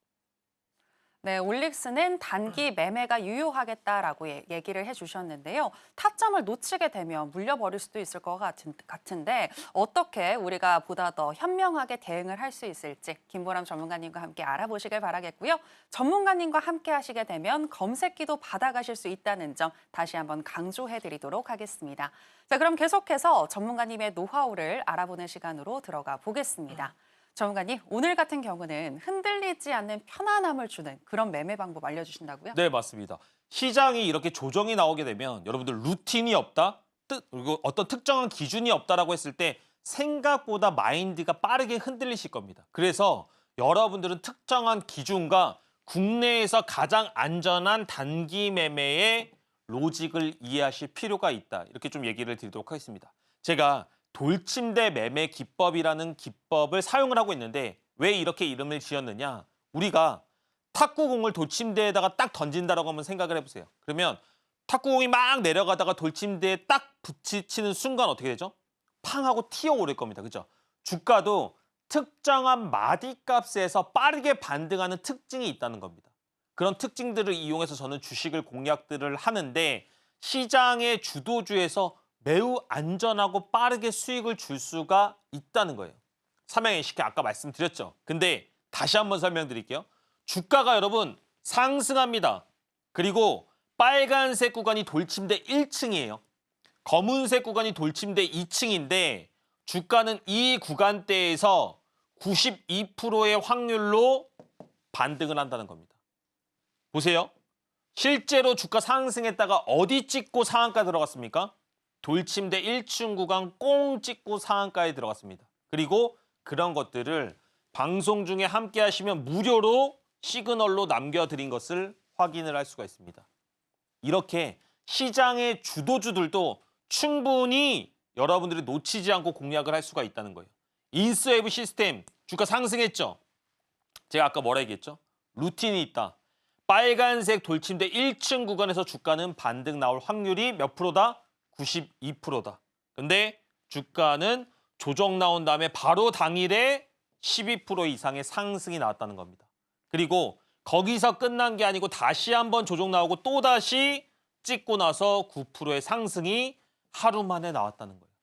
A: 네, 올릭스는 단기 매매가 유효하겠다라고 얘기를 해주셨는데요. 타점을 놓치게 되면 물려버릴 수도 있을 것 같은데 어떻게 우리가 보다 더 현명하게 대응을 할 수 있을지 김보람 전문가님과 함께 알아보시길 바라겠고요. 전문가님과 함께 하시게 되면 검색기도 받아가실 수 있다는 점 다시 한번 강조해드리도록 하겠습니다. 자, 그럼 계속해서 전문가님의 노하우를 알아보는 시간으로 들어가 보겠습니다. 전문가님, 오늘 같은 경우는 흔들리지 않는 편안함을 주는 그런 매매 방법 알려주신다고요?
B: 네, 맞습니다. 시장이 이렇게 조정이 나오게 되면 여러분들 루틴이 없다, 그리고 어떤 특정한 기준이 없다라고 했을 때 생각보다 마인드가 빠르게 흔들리실 겁니다. 그래서 여러분들은 특정한 기준과 국내에서 가장 안전한 단기 매매의 로직을 이해하실 필요가 있다. 이렇게 좀 얘기를 드리도록 하겠습니다. 제가 돌침대 매매 기법이라는 기법을 사용을 하고 있는데 왜 이렇게 이름을 지었느냐? 우리가 탁구공을 돌침대에다가 딱 던진다라고 한번 생각을 해보세요. 그러면 탁구공이 막 내려가다가 돌침대에 딱 부딪히는 순간 어떻게 되죠? 팡 하고 튀어오를 겁니다. 그죠? 주가도 특정한 마디값에서 빠르게 반등하는 특징이 있다는 겁니다. 그런 특징들을 이용해서 저는 주식을 공략들을 하는데 시장의 주도주에서 매우 안전하고 빠르게 수익을 줄 수가 있다는 거예요. 삼양NCK 아까 말씀드렸죠. 근데 다시 한번 설명드릴게요. 주가가 여러분 상승합니다. 그리고 빨간색 구간이 돌침대 1층이에요. 검은색 구간이 돌침대 2층인데 주가는 이 구간대에서 92%의 확률로 반등을 한다는 겁니다. 보세요. 실제로 주가 상승했다가 어디 찍고 상한가 들어갔습니까? 돌침대 1층 구간 꽁 찍고 상한가에 들어갔습니다. 그리고 그런 것들을 방송 중에 함께 하시면 무료로 시그널로 남겨드린 것을 확인을 할 수가 있습니다. 이렇게 시장의 주도주들도 충분히 여러분들이 놓치지 않고 공략을 할 수가 있다는 거예요. 인스웨이브 시스템 주가 상승했죠? 제가 아까 뭐라 얘기했죠? 루틴이 있다. 빨간색 돌침대 1층 구간에서 주가는 반등 나올 확률이 몇 프로다? 92%다. 근데 주가는 조정 나온 다음에 바로 당일에 12% 이상의 상승이 나왔다는 겁니다. 그리고 거기서 끝난 게 아니고 다시 한번 조정 나오고 또다시 찍고 나서 9%의 상승이 하루 만에 나왔다는 거예요.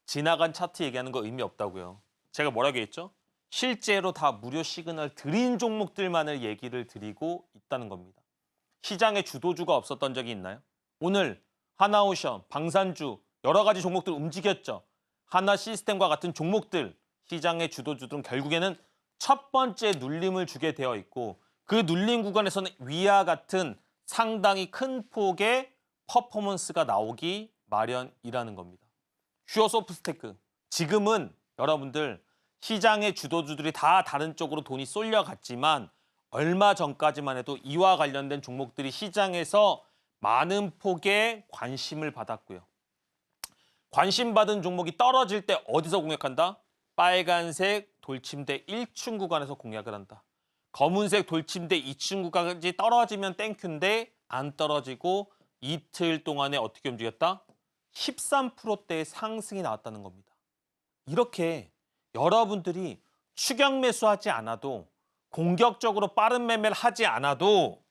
B: 지나간 차트 얘기하는 거 의미 없다고요. 제가 뭐라고 했죠? 실제로 다 무료 시그널 드린 종목들만을 얘기를 드리고 있다는 겁니다. 시장에 주도주가 없었던 적이 있나요? 오늘 하나오션, 방산주 여러 가지 종목들 움직였죠. 하나시스템과 같은 종목들 시장의 주도주들은 결국에는 첫 번째 눌림을 주게 되어 있고 그 눌림 구간에서는 위와 같은 상당히 큰 폭의 퍼포먼스가 나오기 마련이라는 겁니다. 슈어소프트테크 지금은 여러분들 시장의 주도주들이 다 다른 쪽으로 돈이 쏠려갔지만 얼마 전까지만 해도 이와 관련된 종목들이 시장에서 많은 폭의 관심을 받았고요. 관심받은 종목이 떨어질 때 어디서 공략한다? 빨간색 돌침대 1층 구간에서 공략을 한다. 검은색 돌침대 2층 구간까지 떨어지면 땡큐인데 안 떨어지고 이틀 동안에 어떻게 움직였다? 13%대의 상승이 나왔다는 겁니다. 이렇게 여러분들이 추격 매수하지 않아도 공격적으로 빠른 매매를 하지 않아도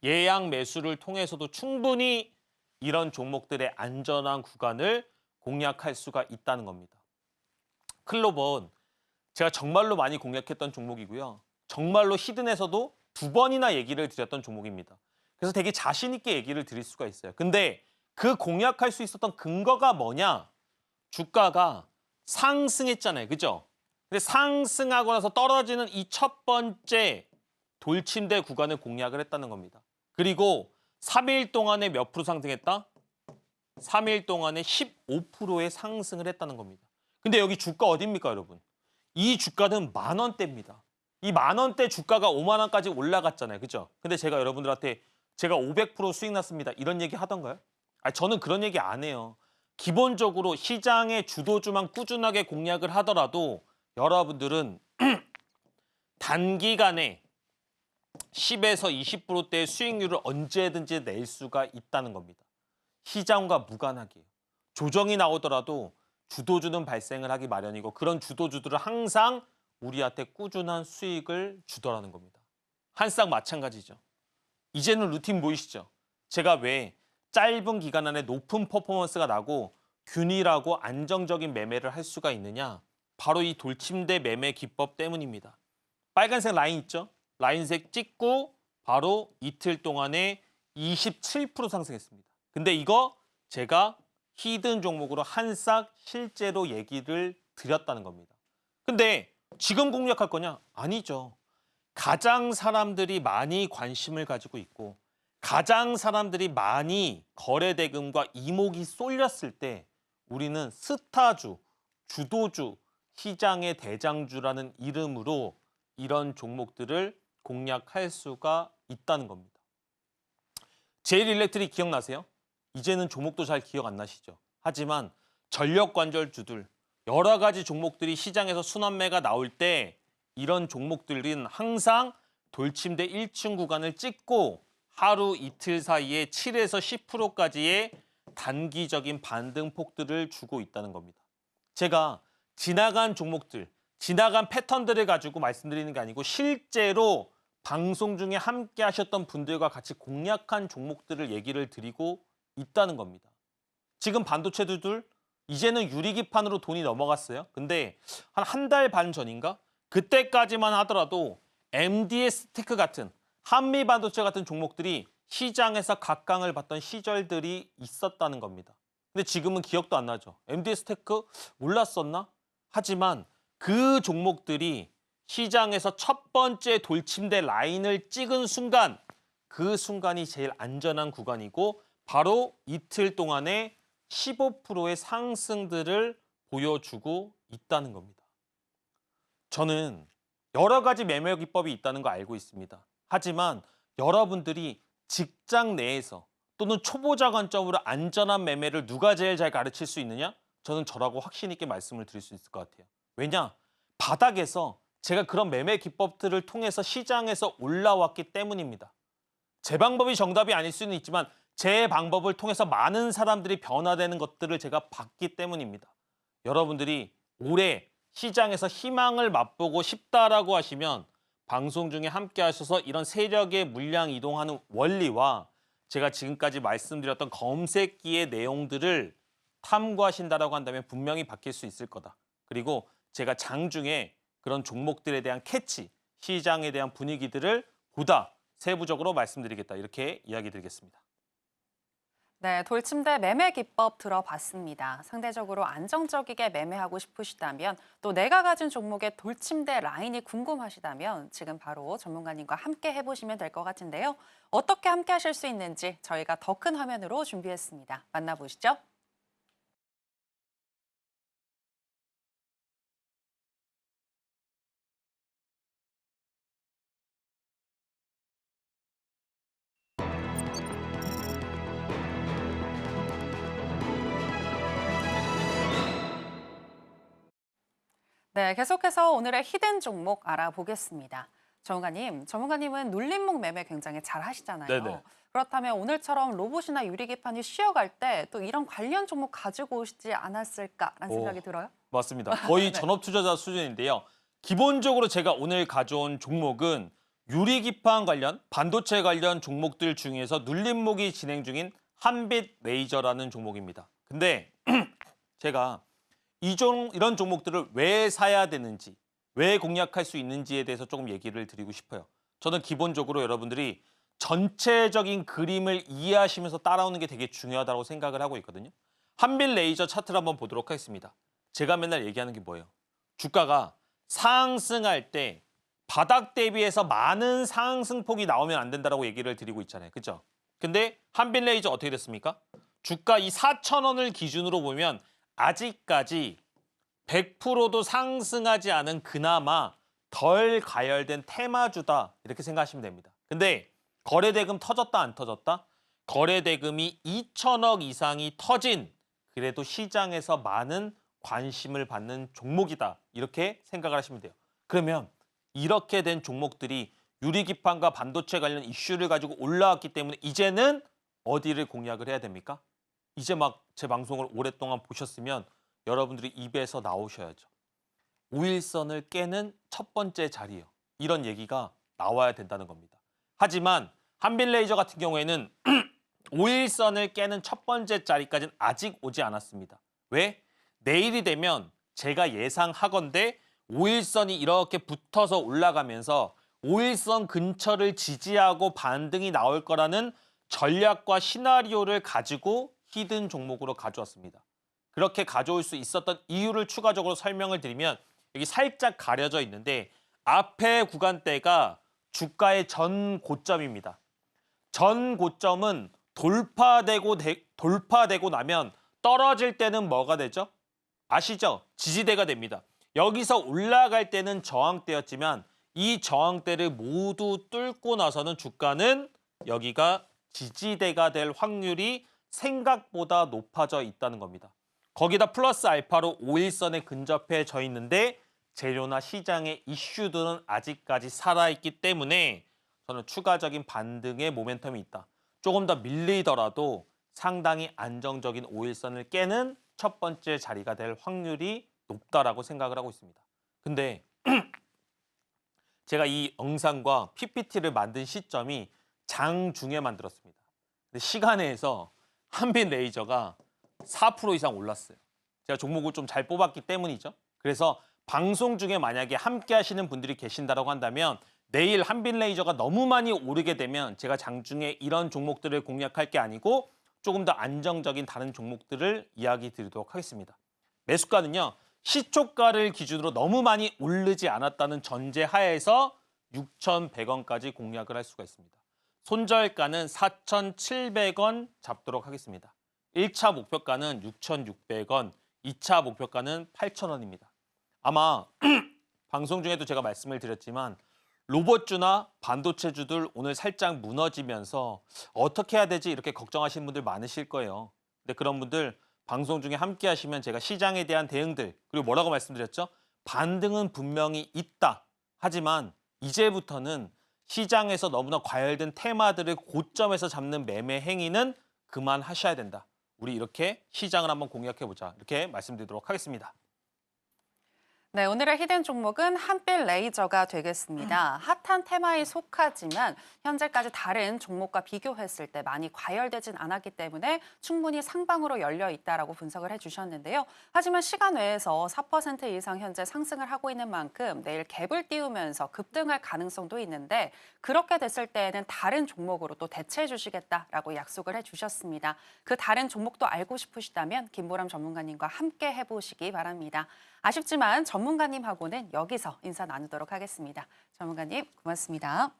B: 예약 매수를 통해서도 충분히 이런 종목들의 안전한 구간을 공략할 수가 있다는 겁니다. 클로번 제가 정말로 많이 공략했던 종목이고요. 정말로 히든에서도 2번이나 얘기를 드렸던 종목입니다. 그래서 되게 자신 있게 얘기를 드릴 수가 있어요. 근데 그 공략할 수 있었던 근거가 뭐냐? 주가가 상승했잖아요. 그죠? 근데 상승하고 나서 떨어지는 이 첫 번째 돌침대 구간을 공략을 했다는 겁니다. 그리고 3일 동안에 몇 프로 상승했다? 3일 동안에 15%의 상승을 했다는 겁니다. 근데 여기 주가 어디입니까, 여러분? 이 주가는 10,000원대입니다. 이 10,000원대 주가가 5만 원까지 올라갔잖아요. 그죠? 근데 제가 여러분들한테 제가 500% 수익 났습니다. 이런 얘기 하던가요? 아니, 저는 그런 얘기 안 해요. 기본적으로 시장의 주도주만 꾸준하게 공략을 하더라도 여러분들은 단기간에 10에서 20%대의 수익률을 언제든지 낼 수가 있다는 겁니다. 시장과 무관하게. 조정이 나오더라도 주도주는 발생을 하기 마련이고 그런 주도주들은 항상 우리한테 꾸준한 수익을 주더라는 겁니다. 한쌍 마찬가지죠. 이제는 루틴 보이시죠? 제가 왜 짧은 기간 안에 높은 퍼포먼스가 나고 균일하고 안정적인 매매를 할 수가 있느냐? 바로 이 돌침대 매매 기법 때문입니다. 빨간색 라인 있죠? 라인색 찍고 바로 이틀 동안에 27% 상승했습니다. 근데 이거 제가 히든 종목으로 한 싹 실제로 얘기를 드렸다는 겁니다. 근데 지금 공략할 거냐? 아니죠. 가장 사람들이 많이 관심을 가지고 있고 가장 사람들이 많이 거래 대금과 이목이 쏠렸을 때 우리는 스타주, 주도주, 시장의 대장주라는 이름으로 이런 종목들을 공략할 수가 있다는 겁니다. 제일일렉트릭 기억나세요? 이제는 종목도 잘 기억 안 나시죠? 하지만 전력 관절주들 여러 가지 종목들이 시장에서 순환매가 나올 때 이런 종목들은 항상 돌침대 1층 구간을 찍고 하루 이틀 사이에 7에서 10%까지의 단기적인 반등폭들을 주고 있다는 겁니다. 제가 지나간 종목들, 지나간 패턴들을 가지고 말씀드리는 게 아니고 실제로 방송 중에 함께 하셨던 분들과 같이 공략한 종목들을 얘기를 드리고 있다는 겁니다. 지금 반도체들 이제는 유리기판으로 돈이 넘어갔어요. 근데 한 달 반 전인가? 그때까지만 하더라도 MDS 테크 같은 한미 반도체 같은 종목들이 시장에서 각광을 받던 시절들이 있었다는 겁니다. 근데 지금은 기억도 안 나죠. MDS 테크 몰랐었나? 하지만 그 종목들이 시장에서 첫 번째 돌침대 라인을 찍은 순간 그 순간이 제일 안전한 구간이고 바로 이틀 동안에 15%의 상승들을 보여주고 있다는 겁니다. 저는 여러 가지 매매 기법이 있다는 거 알고 있습니다. 하지만 여러분들이 직장 내에서 또는 초보자 관점으로 안전한 매매를 누가 제일 잘 가르칠 수 있느냐? 저는 저라고 확신 있게 말씀을 드릴 수 있을 것 같아요. 왜냐? 바닥에서 제가 그런 매매 기법들을 통해서 시장에서 올라왔기 때문입니다. 제 방법이 정답이 아닐 수는 있지만 제 방법을 통해서 많은 사람들이 변화되는 것들을 제가 봤기 때문입니다. 여러분들이 올해 시장에서 희망을 맛보고 싶다라고 하시면 방송 중에 함께 하셔서 이런 세력의 물량 이동하는 원리와 제가 지금까지 말씀드렸던 검색기의 내용들을 탐구하신다라고 한다면 분명히 바뀔 수 있을 거다. 그리고 제가 장중에 그런 종목들에 대한 캐치, 시장에 대한 분위기들을 보다 세부적으로 말씀드리겠다. 이렇게 이야기 드리겠습니다.
A: 네, 돌침대 매매 기법 들어봤습니다. 상대적으로 안정적이게 매매하고 싶으시다면 또 내가 가진 종목의 돌침대 라인이 궁금하시다면 지금 바로 전문가님과 함께 해보시면 될 것 같은데요. 어떻게 함께 하실 수 있는지 저희가 더 큰 화면으로 준비했습니다. 만나보시죠. 네, 계속해서 오늘의 히든 종목 알아보겠습니다. 전문가님은 눌림목 매매 굉장히 잘 하시잖아요.
B: 네네.
A: 그렇다면 오늘처럼 로봇이나 유리기판이 쉬어갈 때 또 이런 관련 종목 가지고 오시지 않았을까라는 생각이 들어요.
B: 맞습니다. 거의
A: 네.
B: 전업 투자자 수준인데요. 기본적으로 제가 오늘 가져온 종목은 유리기판 관련, 반도체 관련 종목들 중에서 눌림목이 진행 중인 한빛 레이저라는 종목입니다. 근데 제가 이런 종목들을 왜 사야 되는지, 왜 공략할 수 있는지에 대해서 조금 얘기를 드리고 싶어요. 저는 기본적으로 여러분들이 전체적인 그림을 이해하시면서 따라오는 게 되게 중요하다고 생각을 하고 있거든요. 한빛 레이저 차트를 한번 보도록 하겠습니다. 제가 맨날 얘기하는 게 뭐예요? 주가가 상승할 때 바닥 대비해서 많은 상승폭이 나오면 안 된다고 얘기를 드리고 있잖아요. 그죠? 근데 한빛 레이저 어떻게 됐습니까? 주가 이 4,000원을 기준으로 보면 아직까지 100%도 상승하지 않은 그나마 덜 가열된 테마주다 이렇게 생각하시면 됩니다. 근데 거래대금 터졌다 안 터졌다? 거래대금이 2천억 이상이 터진 그래도 시장에서 많은 관심을 받는 종목이다 이렇게 생각을 하시면 돼요. 그러면 이렇게 된 종목들이 유리기판과 반도체 관련 이슈를 가지고 올라왔기 때문에 이제는 어디를 공략을 해야 됩니까? 이제 막 제 방송을 오랫동안 보셨으면 여러분들이 입에서 나오셔야죠. 5일선을 깨는 첫 번째 자리요. 이런 얘기가 나와야 된다는 겁니다. 하지만 한빛레이저 같은 경우에는 5일선을 깨는 첫 번째 자리까지는 아직 오지 않았습니다. 왜? 내일이 되면 제가 예상하건대 5일선이 이렇게 붙어서 올라가면서 5일선 근처를 지지하고 반등이 나올 거라는 전략과 시나리오를 가지고 히든 종목으로 가져왔습니다. 그렇게 가져올 수 있었던 이유를 추가적으로 설명을 드리면 여기 살짝 가려져 있는데 앞에 구간대가 주가의 전 고점입니다. 전 고점은 돌파되고 나면 떨어질 때는 뭐가 되죠? 아시죠? 지지대가 됩니다. 여기서 올라갈 때는 저항대였지만 이 저항대를 모두 뚫고 나서는 주가는 여기가 지지대가 될 확률이 생각보다 높아져 있다는 겁니다. 거기다 플러스 알파로 5일선에 근접해져 있는데 재료나 시장의 이슈들은 아직까지 살아있기 때문에 저는 추가적인 반등의 모멘텀이 있다. 조금 더 밀리더라도 상당히 안정적인 5일선을 깨는 첫 번째 자리가 될 확률이 높다라고 생각을 하고 있습니다. 근데 제가 이 영상과 PPT를 만든 시점이 장중에 만들었습니다. 근데 시간에서 한빛레이저가 4% 이상 올랐어요. 제가 종목을 좀 잘 뽑았기 때문이죠. 그래서 방송 중에 만약에 함께 하시는 분들이 계신다고 한다면 내일 한빛레이저가 너무 많이 오르게 되면 제가 장중에 이런 종목들을 공략할 게 아니고 조금 더 안정적인 다른 종목들을 이야기 드리도록 하겠습니다. 매수가는요. 시초가를 기준으로 너무 많이 오르지 않았다는 전제 하에서 6,100원까지 공략을 할 수가 있습니다. 손절가는 4,700원 잡도록 하겠습니다. 1차 목표가는 6,600원, 2차 목표가는 8,000원입니다. 아마 방송 중에도 제가 말씀을 드렸지만 로봇주나 반도체주들 오늘 살짝 무너지면서 어떻게 해야 되지 이렇게 걱정하시는 분들 많으실 거예요. 근데 그런 분들 방송 중에 함께 하시면 제가 시장에 대한 대응들 그리고 뭐라고 말씀드렸죠? 반등은 분명히 있다. 하지만 이제부터는 시장에서 너무나 과열된 테마들을 고점에서 잡는 매매 행위는 그만하셔야 된다. 우리 이렇게 시장을 한번 공략해보자. 이렇게 말씀드리도록 하겠습니다.
A: 네, 오늘의 히든 종목은 한빛레이저가 되겠습니다. 핫한 테마에 속하지만 현재까지 다른 종목과 비교했을 때 많이 과열되진 않았기 때문에 충분히 상방으로 열려 있다라고 분석을 해주셨는데요. 하지만 시간 외에서 4% 이상 현재 상승을 하고 있는 만큼 내일 갭을 띄우면서 급등할 가능성도 있는데 그렇게 됐을 때에는 다른 종목으로 또 대체해 주시겠다라고 약속을 해주셨습니다. 그 다른 종목도 알고 싶으시다면 김보람 전문가님과 함께 해보시기 바랍니다. 아쉽지만 전문가님하고는 여기서 인사 나누도록 하겠습니다. 전문가님 고맙습니다.